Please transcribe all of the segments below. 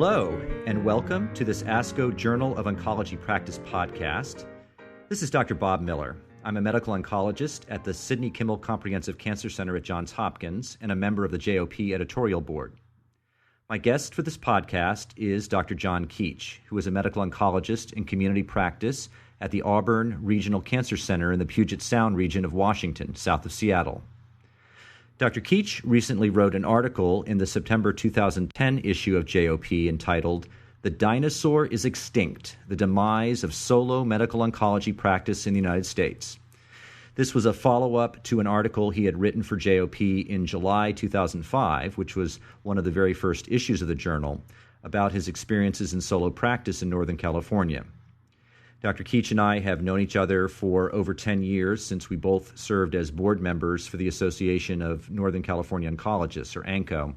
Hello, and welcome to this ASCO Journal of Oncology Practice podcast. This is Dr. Bob Miller. I'm a medical oncologist at the Sidney Kimmel Comprehensive Cancer Center at Johns Hopkins and a member of the JOP editorial board. My guest for this podcast is Dr. John Keech, who is a medical oncologist in community practice at the Auburn Regional Cancer Center in the Puget Sound region of Washington, south of Seattle. Dr. Keech recently wrote an article in the September 2010 issue of JOP entitled, "The Dinosaur is Extinct, the Demise of Solo Medical Oncology Practice in the United States." This was a follow-up to an article he had written for JOP in July 2005, which was one of the very first issues of the journal, about his experiences in solo practice in Northern California. Dr. Keech and I have known each other for over 10 years since we both served as board members for the Association of Northern California Oncologists, or ANCO.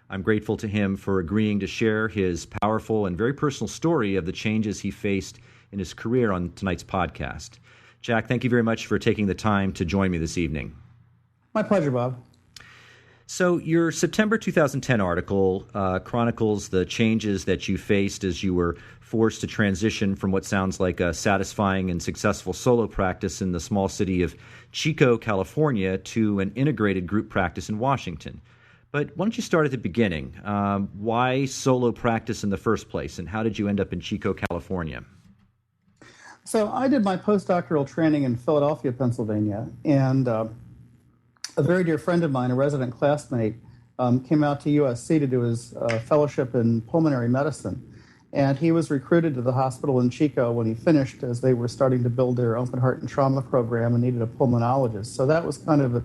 I'm grateful to him for agreeing to share his powerful and very personal story of the changes he faced in his career on tonight's podcast. Jack, thank you very much for taking the time to join me this evening. My pleasure, Bob. So your September 2010 article chronicles the changes that you faced as you were forced to transition from what sounds like a satisfying and successful solo practice in the small city of Chico, California, to an integrated group practice in Washington. But why don't you start at the beginning? Why solo practice in the first place, and how did you end up in Chico, California? So I did my postdoctoral training in Philadelphia, Pennsylvania, and a very dear friend of mine, a resident classmate, came out to USC to do his fellowship in pulmonary medicine. And he was recruited to the hospital in Chico when he finished, as they were starting to build their open heart and trauma program and needed a pulmonologist. So that was kind of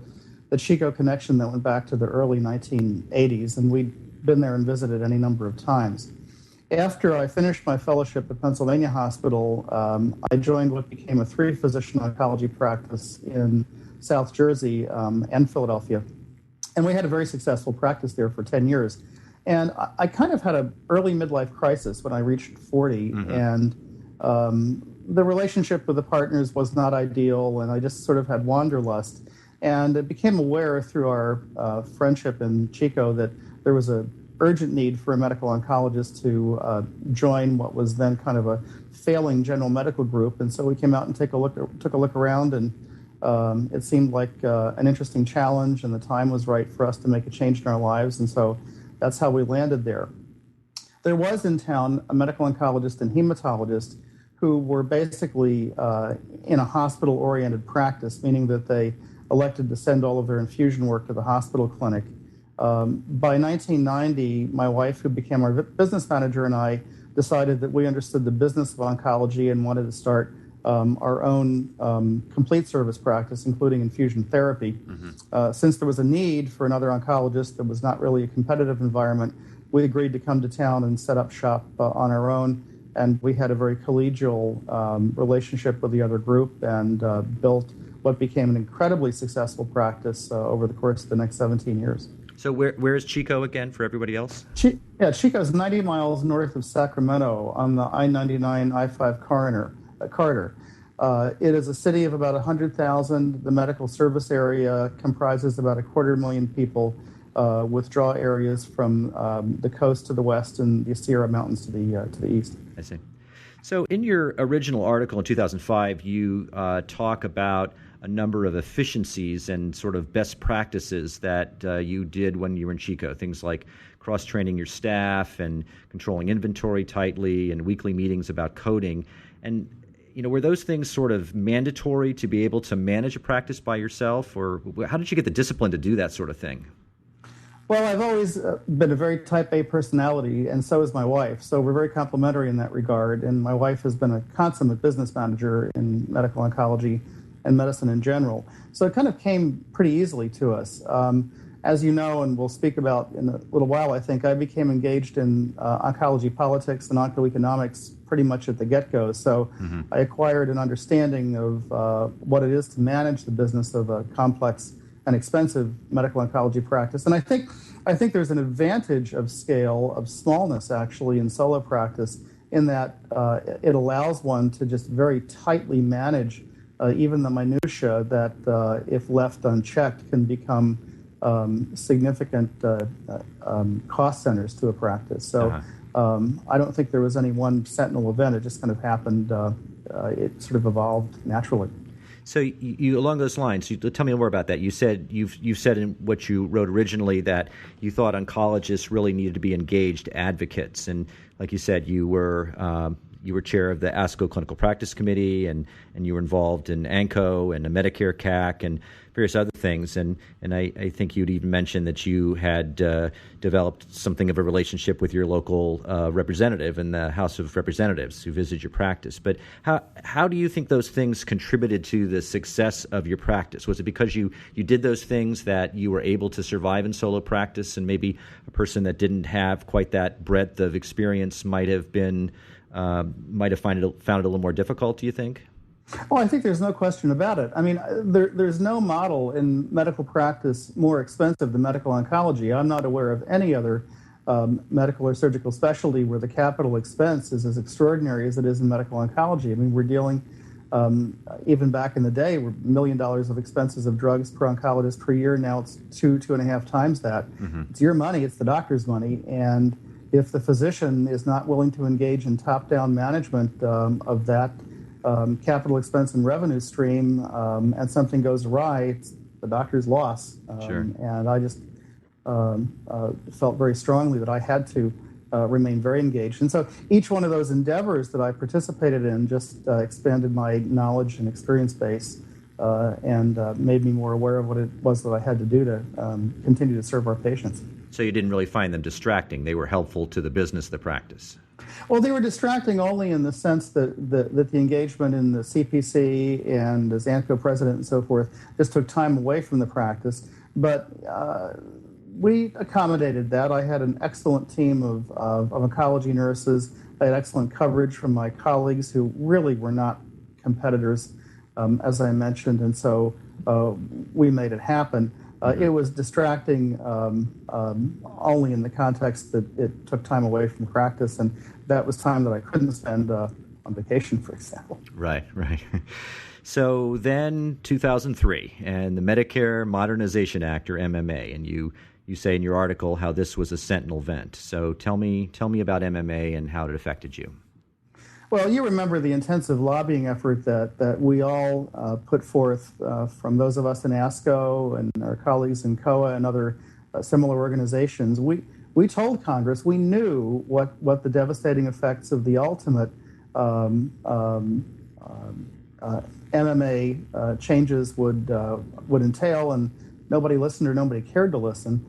the Chico connection that went back to the early 1980s, and we'd been there and visited any number of times. After I finished my fellowship at Pennsylvania Hospital, I joined what became a 3-physician oncology practice in South Jersey and Philadelphia. And we had a very successful practice there for 10 years. And I kind of had an early midlife crisis when I reached 40, and the relationship with the partners was not ideal, and I just sort of had wanderlust. And I became aware through our friendship in Chico that there was an urgent need for a medical oncologist to join what was then kind of a failing general medical group. And so we came out and took a look around, and it seemed like an interesting challenge, and the time was right for us to make a change in our lives. And so that's how we landed there. There was in town a medical oncologist and hematologist who were basically in a hospital-oriented practice, meaning that they elected to send all of their infusion work to the hospital clinic. By 1990, my wife, who became our business manager, and I decided that we understood the business of oncology and wanted to start our own complete service practice, including infusion therapy. Since there was a need for another oncologist that was not really a competitive environment, we agreed to come to town and set up shop on our own. And we had a very collegial relationship with the other group and built what became an incredibly successful practice over the course of the next 17 years. So where is Chico again for everybody else? Chico is 90 miles north of Sacramento on the I-99, I-5 corridor. It is a city of about 100,000. The medical service area comprises about 250,000 people, with draw areas from the coast to the west and the Sierra Mountains to the east. I see. So in your original article in 2005, you talk about a number of efficiencies and sort of best practices that you did when you were in Chico, things like cross-training your staff and controlling inventory tightly and weekly meetings about coding. And were those things sort of mandatory to be able to manage a practice by yourself, or how did you get the discipline to do that sort of thing? Well, I've always been a very type A personality, and so is my wife. So we're very complementary in that regard. And my wife has been a consummate business manager in medical oncology and medicine in general. So it kind of came pretty easily to us. As you know, and we'll speak about in a little while, I think, I became engaged in oncology politics and oncoeconomics pretty much at the get-go. So I acquired an understanding of what it is to manage the business of a complex and expensive medical oncology practice. And I think there's an advantage of scale, of smallness, actually, in solo practice, in that it allows one to just very tightly manage even the minutia that, if left unchecked, can become significant cost centers to a practice. So I don't think there was any one sentinel event. It just kind of happened. It sort of evolved naturally. So you along those lines, tell me more about that. You said you've said in what you wrote originally that you thought oncologists really needed to be engaged advocates, and like you said, you were chair of the ASCO Clinical Practice Committee, and you were involved in ANCO and the Medicare CAC and various other things. And I think you'd even mentioned that you had developed something of a relationship with your local representative in the House of Representatives who visited your practice. But how do you think those things contributed to the success of your practice? Was it because you did those things that you were able to survive in solo practice, and maybe a person that didn't have quite that breadth of experience might have found it a little more difficult, do you think? Well, I think there's no question about it. I mean, there's no model in medical practice more expensive than medical oncology. I'm not aware of any other medical or surgical specialty where the capital expense is as extraordinary as it is in medical oncology. I mean, we're dealing, even back in the day, we're $1 million of expenses of drugs per oncologist per year. Now it's 2.5 times that. Mm-hmm. It's your money, it's the doctor's money. And if the physician is not willing to engage in top-down management of that capital expense and revenue stream, and something goes awry, it's the doctor's loss. Sure. And I just felt very strongly that I had to remain very engaged. And so each one of those endeavors that I participated in just expanded my knowledge and experience base and made me more aware of what it was that I had to do to continue to serve our patients. So you didn't really find them distracting. They were helpful to the business of the practice. Well, they were distracting only in the sense that the engagement in the CPC and as ANCO president and so forth just took time away from the practice. But we accommodated that. I had an excellent team of oncology nurses. I had excellent coverage from my colleagues who really were not competitors, as I mentioned, and so we made it happen. It was distracting only in the context that it took time away from practice, and that was time that I couldn't spend on vacation, for example. Right. So then 2003, and the Medicare Modernization Act, or MMA, and you say in your article how this was a sentinel event. So tell me about MMA and how it affected you. Well, you remember the intensive lobbying effort that we all put forth from those of us in ASCO and our colleagues in COA and other similar organizations. We told Congress we knew what the devastating effects of the ultimate MMA changes would entail, and nobody listened or nobody cared to listen.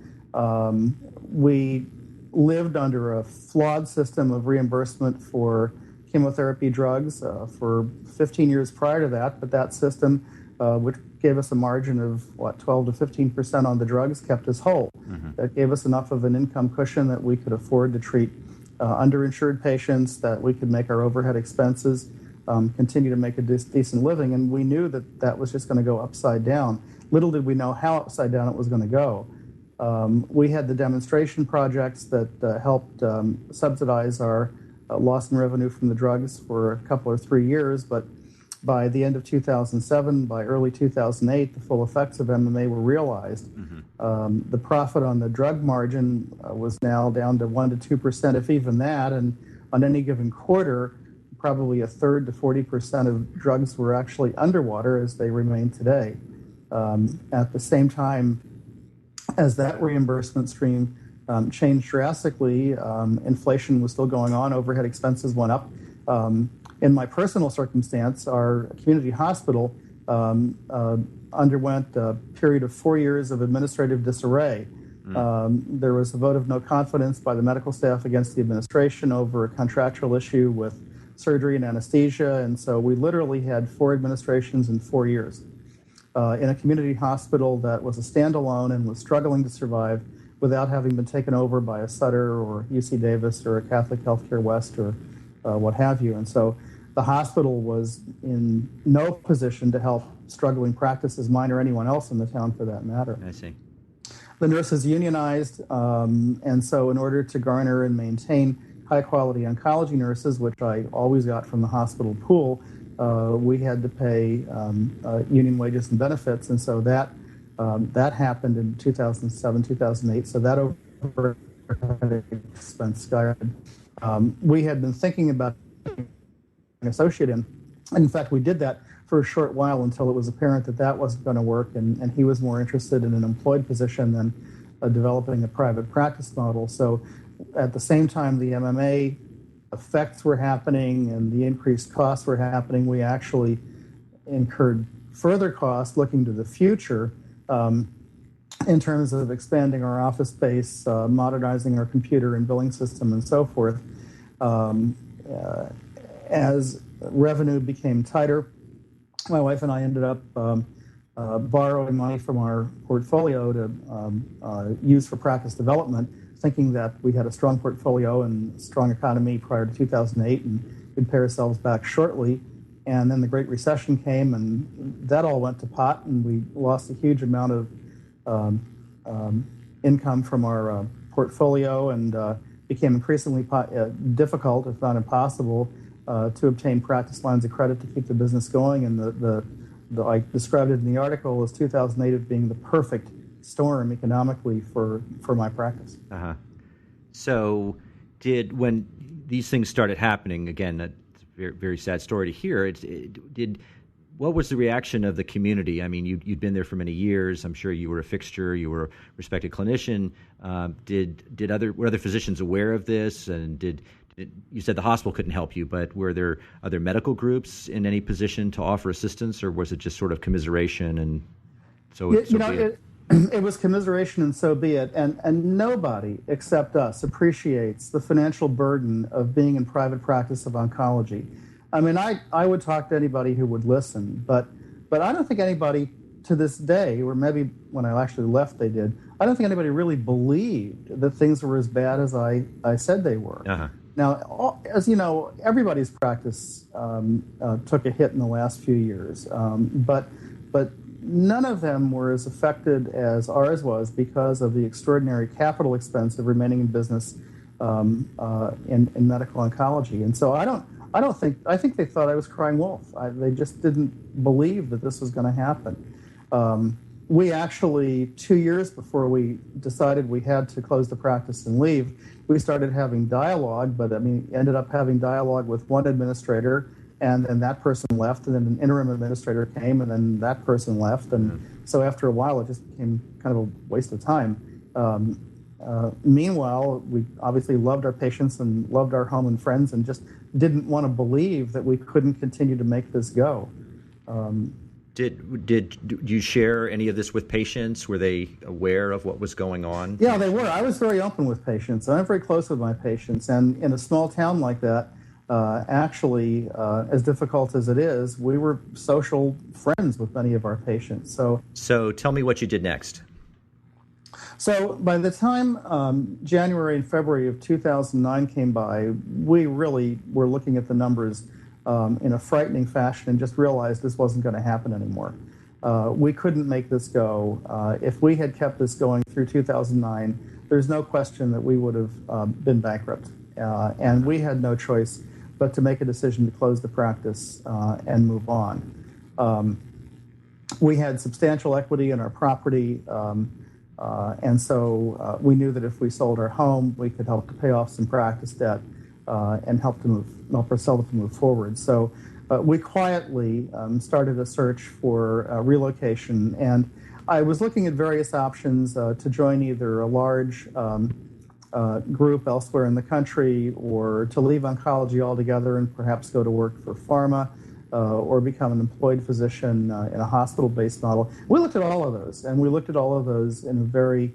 We lived under a flawed system of reimbursement for chemotherapy drugs for 15 years prior to that, but that system, which gave us a margin of 12 to 15% on the drugs, kept us whole. Mm-hmm. That gave us enough of an income cushion that we could afford to treat underinsured patients, that we could make our overhead expenses, continue to make a decent living, and we knew that was just going to go upside down. Little did we know how upside down it was going to go. We had the demonstration projects that helped subsidize our loss in revenue from the drugs for a couple or 3 years, but by the end of 2007, by early 2008, the full effects of MMA were realized. Mm-hmm. The profit on the drug margin was now down to 1% to 2%, if even that, and on any given quarter, probably a third to 40% of drugs were actually underwater, as they remain today. At the same time as that reimbursement stream changed drastically, inflation was still going on, overhead expenses went up. In my personal circumstance, our community hospital underwent a period of 4 years of administrative disarray. There was a vote of no confidence by the medical staff against the administration over a contractual issue with surgery and anesthesia, and so we literally had 4 administrations in 4 years. In a community hospital that was a standalone and was struggling to survive without having been taken over by a Sutter or UC Davis or a Catholic Healthcare West or what have you. And so the hospital was in no position to help struggling practices, mine or anyone else in the town for that matter. I see. The nurses unionized, and so in order to garner and maintain high-quality oncology nurses, which I always got from the hospital pool, we had to pay union wages and benefits, and so that happened in 2007, 2008. So that overhead expense skyrocketed. We had been thinking about an associate in. And in fact, we did that for a short while until it was apparent that that wasn't going to work, and he was more interested in an employed position than developing a private practice model. So at the same time the MMA effects were happening and the increased costs were happening, we actually incurred further costs looking to the future in terms of expanding our office space, modernizing our computer and billing system, and so forth. As revenue became tighter, my wife and I ended up borrowing money from our portfolio to use for practice development, thinking that we had a strong portfolio and strong economy prior to 2008 and we'd pay ourselves back shortly. And then the Great Recession came, and that all went to pot, and we lost a huge amount of income from our portfolio, and became increasingly difficult, if not impossible, to obtain practice lines of credit to keep the business going. And I described it in the article as 2008 as being the perfect storm economically for my practice. Uh-huh. So when these things started happening, again, that's a very, very sad story to hear, what was the reaction of the community? I mean, you'd been there for many years. I'm sure you were a fixture. You were a respected clinician. Were other physicians aware of this? And you said the hospital couldn't help you, but were there other medical groups in any position to offer assistance, or was it just sort of commiseration and it was commiseration and so be it. And nobody except us appreciates the financial burden of being in private practice of oncology. I mean, I would talk to anybody who would listen, but I don't think anybody to this day, or maybe when I actually left they did, I don't think anybody really believed that things were as bad as I said they were. Uh-huh. Now, as you know, everybody's practice took a hit in the last few years, but none of them were as affected as ours was because of the extraordinary capital expense of remaining in business in medical oncology. And so I think they thought I was crying wolf. They just didn't believe that this was going to happen. We actually, 2 years before we decided we had to close the practice and leave, we started having dialogue, but ended up having dialogue with one administrator, and then that person left, and then an interim administrator came, and then that person left. And so after a while, it just became kind of a waste of time. Meanwhile, we obviously loved our patients and loved our home and friends and just didn't want to believe that we couldn't continue to make this go. Did you share any of this with patients? Were they aware of what was going on? Yeah, they were. I was very open with patients. I'm very close with my patients. And in a small town like that, actually, as difficult as it is, we were social friends with many of our patients. So tell me what you did next. So by the time January and February of 2009 came by, we really were looking at the numbers in a frightening fashion and just realized this wasn't going to happen anymore. We couldn't make this go. If we had kept this going through 2009, there's no question that we would have been bankrupt. And we had no choice but to make a decision to close the practice and move on. We had substantial equity in our property, and so we knew that if we sold our home, we could help to pay off some practice debt and help ourselves to move forward. So we quietly started a search for relocation, and I was looking at various options to join either a large group elsewhere in the country, or to leave oncology altogether and perhaps go to work for pharma, or become an employed physician in a hospital-based model. We looked at all of those, and we looked at all of those in a very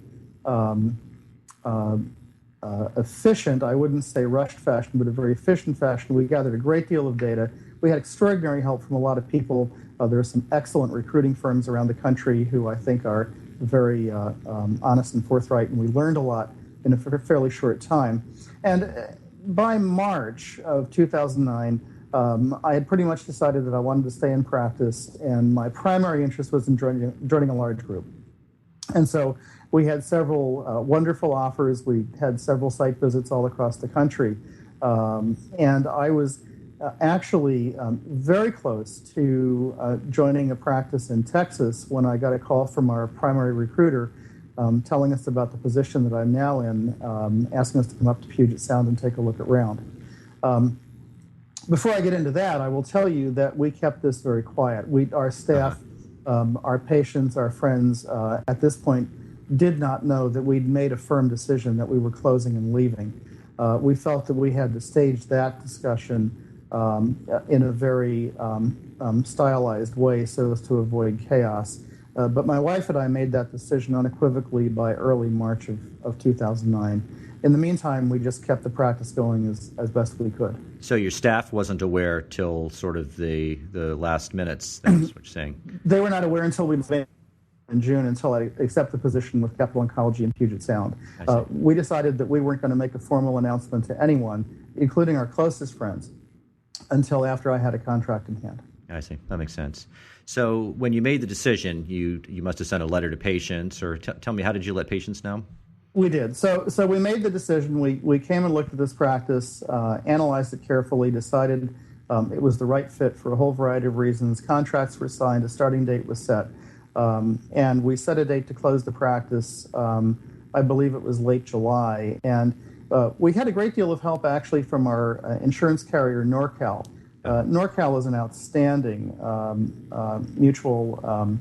efficient, I wouldn't say rushed fashion, but a very efficient fashion. We gathered a great deal of data. We had extraordinary help from a lot of people. There are some excellent recruiting firms around the country who I think are very honest and forthright, and we learned a lot in a fairly short time. And by March of 2009, I had pretty much decided that I wanted to stay in practice, and my primary interest was in joining a large group. And so we had several wonderful offers. We had several site visits all across the country. And I was actually very close to joining a practice in Texas when I got a call from our primary recruiter telling us about the position that I'm now in, asking us to come up to Puget Sound and take a look around. Before I get into that, I will tell you that we kept this very quiet. Our staff, our patients, our friends, at this point, did not know that we'd made a firm decision that we were closing and leaving. We felt that we had to stage that discussion in a very stylized way so as to avoid chaos. But my wife and I made that decision unequivocally by early March of 2009. In the meantime, we just kept the practice going as best we could. So your staff wasn't aware till sort of the last minutes, that's what you're saying? They were not aware until we made in June, until I accepted the position with Capital Oncology in Puget Sound. We decided that we weren't going to make a formal announcement to anyone, including our closest friends, until after I had a contract in hand. I see. That makes sense. So when you made the decision, you must have sent a letter to patients, or tell me, how did you let patients know? We did. So we made the decision. We came and looked at this practice, analyzed it carefully, decided it was the right fit for a whole variety of reasons. Contracts were signed, a starting date was set, and we set a date to close the practice. I believe it was late July, and we had a great deal of help actually from our insurance carrier, NorCal. NorCal is an outstanding mutual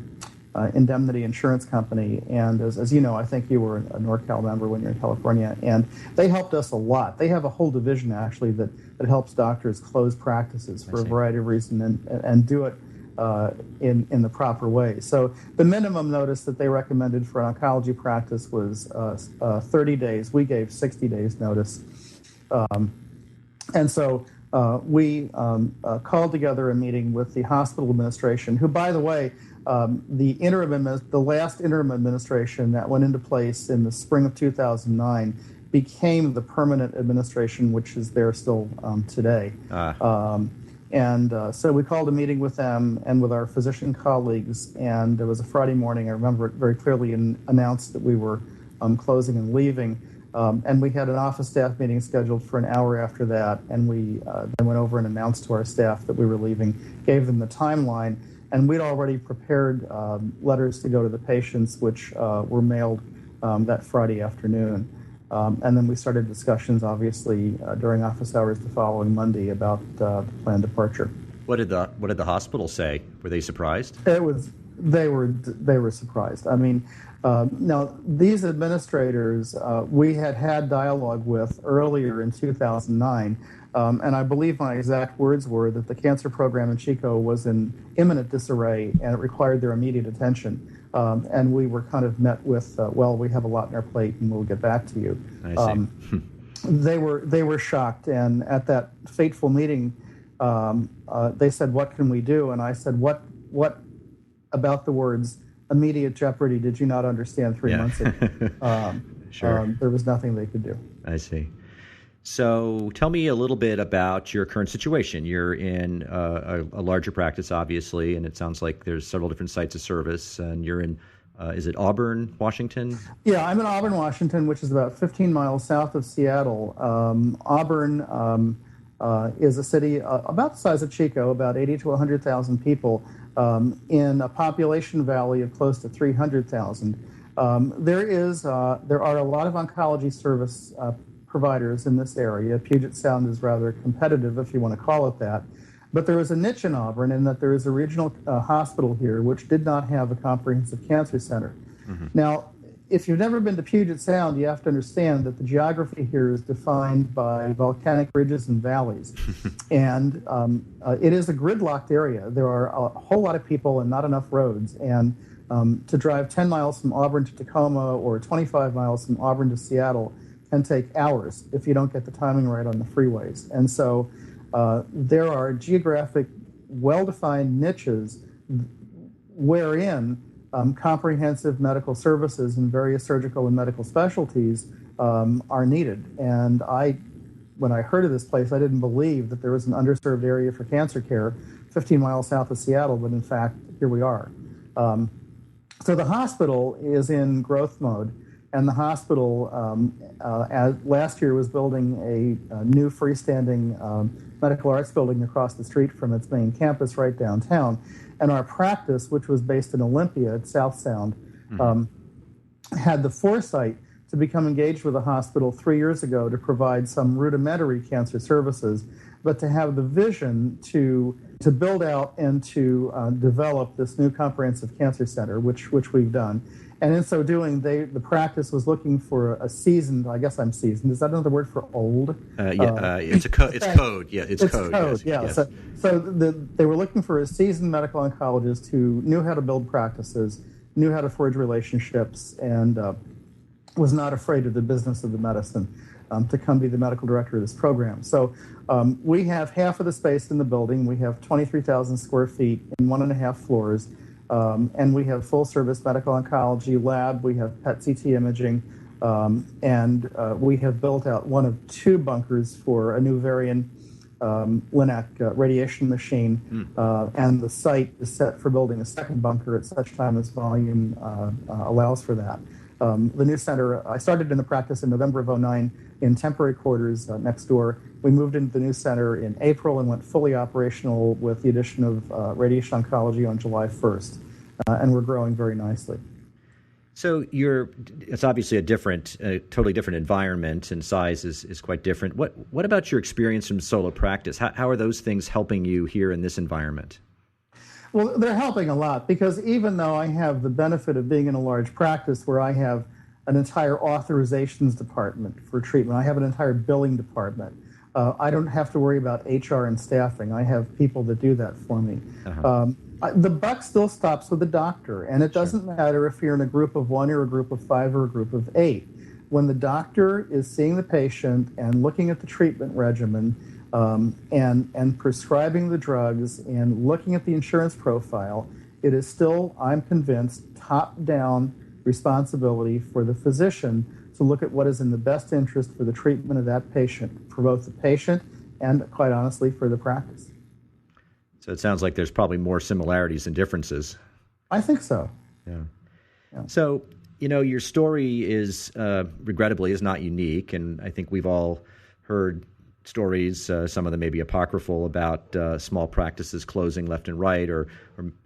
indemnity insurance company, and as you know, I think you were a NorCal member when you were in California, and they helped us a lot. They have a whole division actually that helps doctors close practices for a variety of reasons and do it in the proper way. So the minimum notice that they recommended for an oncology practice was 30 days. We gave 60 days notice, and so we called together a meeting with the hospital administration, who, by the way, the last interim administration that went into place in the spring of 2009 became the permanent administration, which is there still today. So we called a meeting with them and with our physician colleagues, and it was a Friday morning. I remember it very clearly, and announced that we were closing and leaving. And we had an office staff meeting scheduled for an hour after that, and we then went over and announced to our staff that we were leaving, gave them the timeline, and we'd already prepared letters to go to the patients, which were mailed that Friday afternoon. And then we started discussions, obviously, during office hours the following Monday about the planned departure. What did the hospital say? Were they surprised? They were surprised. I mean, now these administrators we had dialogue with earlier in 2009, and I believe my exact words were that the cancer program in Chico was in imminent disarray and it required their immediate attention. And we were kind of met with, well, we have a lot on our plate and we'll get back to you. I see. They were shocked, and at that fateful meeting, they said, "What can we do?" And I said, "What about the words immediate jeopardy did you not understand 3 months ago?" Sure. There was nothing they could do. I see. So tell me a little bit about your current situation. You're in a larger practice, obviously, and it sounds like there's several different sites of service, and you're in, is it Auburn, Washington? Yeah, I'm in Auburn, Washington, which is about 15 miles south of Seattle. Auburn is a city about the size of Chico, about 80 to 100,000 people, in a population valley of close to 300,000. There are a lot of oncology service providers in this area. Puget Sound is rather competitive, if you want to call it that. But there is a niche in Auburn in that there is a regional hospital here which did not have a comprehensive cancer center. Mm-hmm. Now, if you've never been to Puget Sound, you have to understand that the geography here is defined by volcanic ridges and valleys. And it is a gridlocked area. There are a whole lot of people and not enough roads. And to drive 10 miles from Auburn to Tacoma or 25 miles from Auburn to Seattle can take hours if you don't get the timing right on the freeways. And so there are geographic, well-defined niches wherein comprehensive medical services in various surgical and medical specialties are needed. And when I heard of this place, I didn't believe that there was an underserved area for cancer care 15 miles south of Seattle, but in fact, here we are. So the hospital is in growth mode. And the hospital, last year, was building a new freestanding medical arts building across the street from its main campus right downtown. And our practice, which was based in Olympia at South Sound, had the foresight to become engaged with a hospital 3 years ago to provide some rudimentary cancer services, but to have the vision to build out and to develop this new comprehensive cancer center, which we've done. And in so doing, the practice was looking for a seasoned, I guess I'm seasoned. Is that another word for old? It's code. Yeah, it's code. Code, yes. Yeah. They were looking for a seasoned medical oncologist who knew how to build practices, knew how to forge relationships, and was not afraid of the business of the medicine to come be the medical director of this program. So we have half of the space in the building. We have 23,000 square feet in 1.5 floors. And we have full-service medical oncology lab. We have PET-CT imaging. And we have built out one of 2 bunkers for a new Varian LINAC radiation machine. And the site is set for building a second bunker at such time as volume allows for that. The new center, I started in the practice in November of 2009 in temporary quarters next door. We moved into the new center in April and went fully operational with the addition of radiation oncology on July 1st. And we're growing very nicely. So it's obviously a totally different environment, and size is quite different. What about your experience from solo practice? How are those things helping you here in this environment? Well, they're helping a lot, because even though I have the benefit of being in a large practice where I have an entire authorizations department for treatment, I have an entire billing department. I don't have to worry about HR and staffing. I have people that do that for me. The buck still stops with the doctor, and it doesn't matter if you're in a group of 1 or a group of 5 or a group of 8. When the doctor is seeing the patient and looking at the treatment regimen, and prescribing the drugs and looking at the insurance profile, it is still, I'm convinced, top-down responsibility for the physician to look at what is in the best interest for the treatment of that patient, for both the patient and, quite honestly, for the practice. So it sounds like there's probably more similarities than differences. I think so. Yeah. So, your story regrettably, is not unique, and I think we've all heard stories, some of them may be apocryphal, about small practices closing left and right, or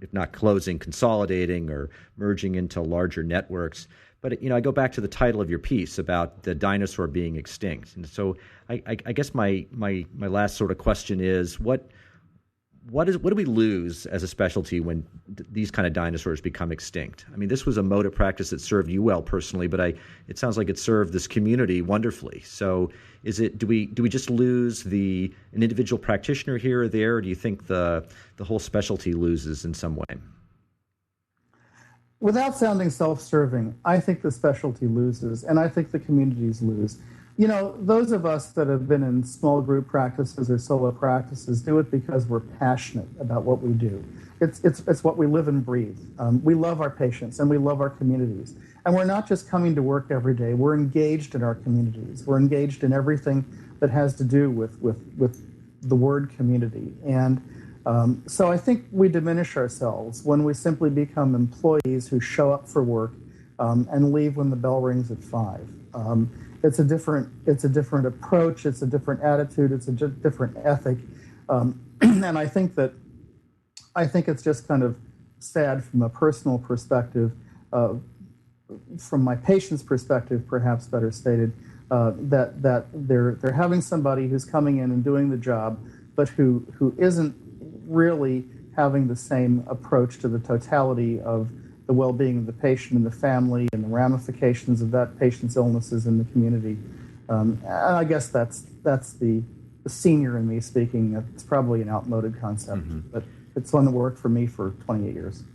if not closing, consolidating or merging into larger networks. But, I go back to the title of your piece about the dinosaur being extinct. And so I guess my last sort of question is, what do we lose as a specialty when these kind of dinosaurs become extinct? I mean, this was a mode of practice that served you well personally, but it sounds like it served this community wonderfully. So do we just lose an individual practitioner here or there, or do you think the whole specialty loses in some way? Without sounding self-serving, I think the specialty loses, and I think the communities lose. Those of us that have been in small group practices or solo practices do it because we're passionate about what we do. It's what we live and breathe. We love our patients and we love our communities. And we're not just coming to work every day. We're engaged in our communities. We're engaged in everything that has to do with the word community. And so I think we diminish ourselves when we simply become employees who show up for work and leave when the bell rings at 5. It's a different approach. It's a different attitude. It's a different ethic, and I think it's just kind of sad from a personal perspective, from my patient's perspective, perhaps better stated, that they're having somebody who's coming in and doing the job, but who isn't really having the same approach to the totality of the well-being of the patient and the family and the ramifications of that patient's illnesses in the community. And I guess that's the senior in me speaking. It's probably an outmoded concept, but it's one that worked for me for 28 years.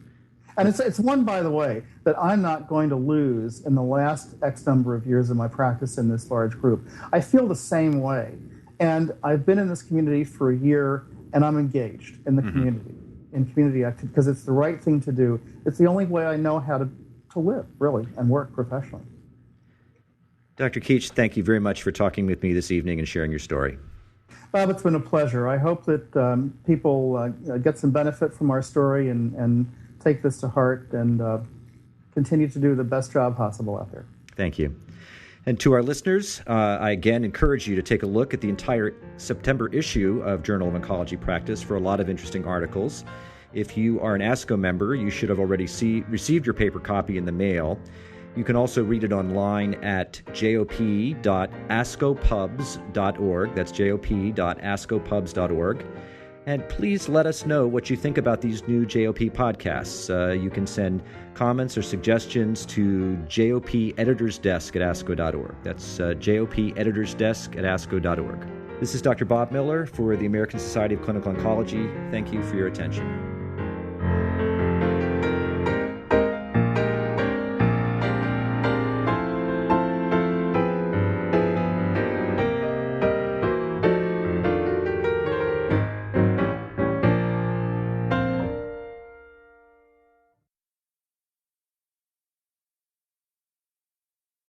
And it's one, by the way, that I'm not going to lose in the last X number of years of my practice in this large group. I feel the same way. And I've been in this community for a year, and I'm engaged in the community. In community activity, because it's the right thing to do. It's the only way I know how to live, really, and work professionally. Dr. Keech, thank you very much for talking with me this evening and sharing your story. Bob, it's been a pleasure. I hope that people get some benefit from our story and take this to heart and continue to do the best job possible out there. Thank you. And to our listeners, I again encourage you to take a look at the entire September issue of Journal of Oncology Practice for a lot of interesting articles. If you are an ASCO member, you should have already received your paper copy in the mail. You can also read it online at jop.ascopubs.org. That's jop.ascopubs.org. And please let us know what you think about these new JOP podcasts. You can send comments or suggestions to jopeditorsdesk@asco.org. That's jopeditorsdesk@asco.org. This is Dr. Bob Miller for the American Society of Clinical Oncology. Thank you for your attention.